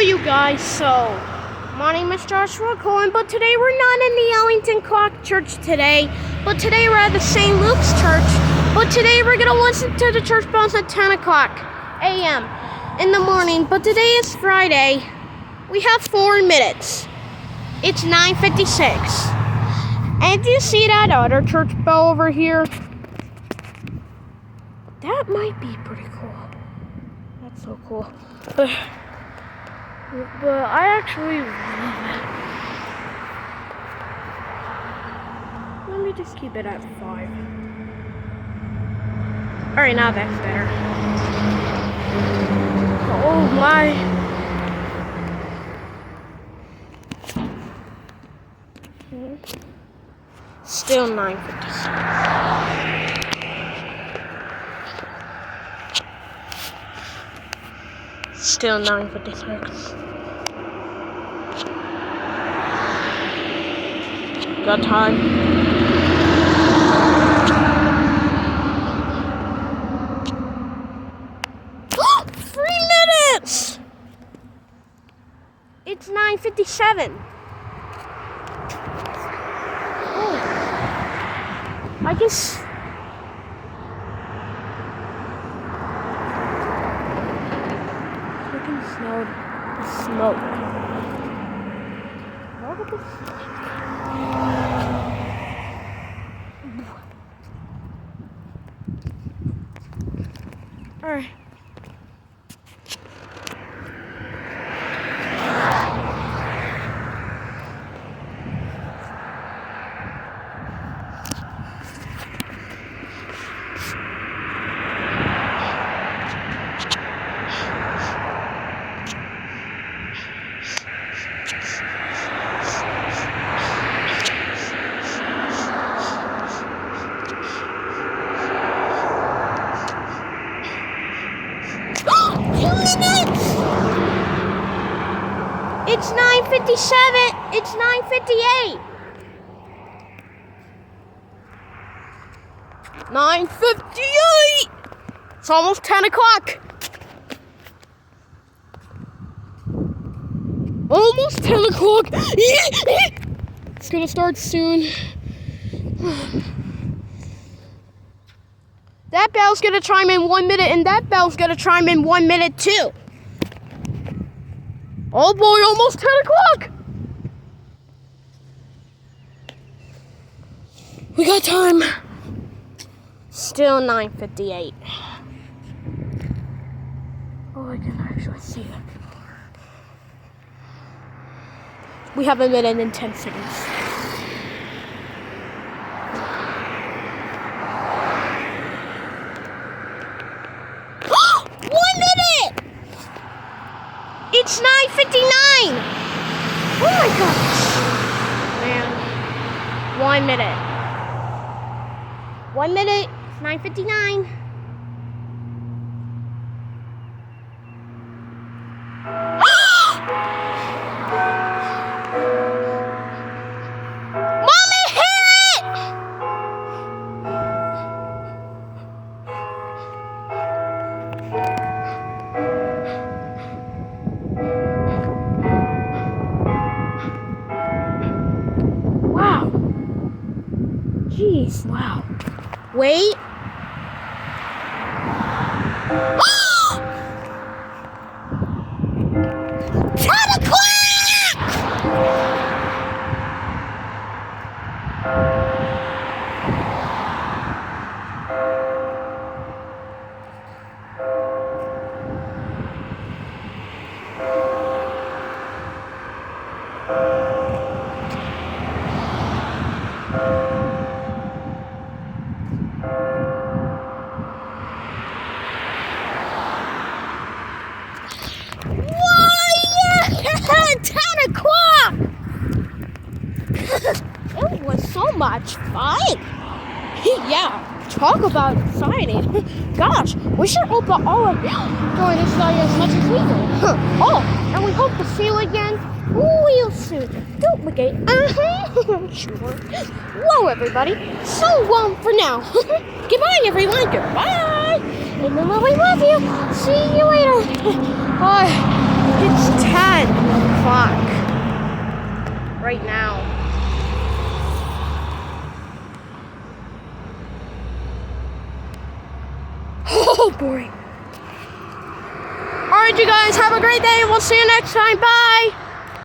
you guys, so my name is Joshua Cohen, but today we're not in the Ellington Clock Church today, but today we're at the St. Luke's Church, but today we're going to listen to the church bells at 10 o'clock a.m. in the morning, but today is Friday. We have 4 minutes. It's 9:56. And do you see that other church bell over here? That might be pretty cool. That's so cool. But I actually love it. Let me just keep it at 5. Alright, now that's better. Oh my. Still 9:56. Still 9:56. Got time. It's 9:57. Oh. I guess. I can smell the smoke. What the Alright. It's 9:57. It's 9:58. 9:58. It's almost 10 o'clock. Almost 10 o'clock. It's gonna start soon. That bell's gonna chime in 1 minute, and that bell's gonna chime in 1 minute too. Oh boy, almost 10 o'clock! We got time. Still 9:58. Oh, I can actually see it. We have a minute and 10 seconds. It's 9:59. Oh my gosh. Man. 1 minute. 1 minute. 9:59. Mommy, hit it! Jeez, wow. Wait. 10 o'clock! It was so much fun. Yeah, talk about exciting. Gosh, we should hope that all of you join us as much as we do. Oh, and we hope to see you again real soon. Don't forget. Sure. Whoa, everybody. So long for now. Goodbye, everyone. Goodbye. And we love you. See you later. It's 10. 10 o'clock. Right now. Oh boy. Alright, you guys, have a great day. We'll see you next time. Bye.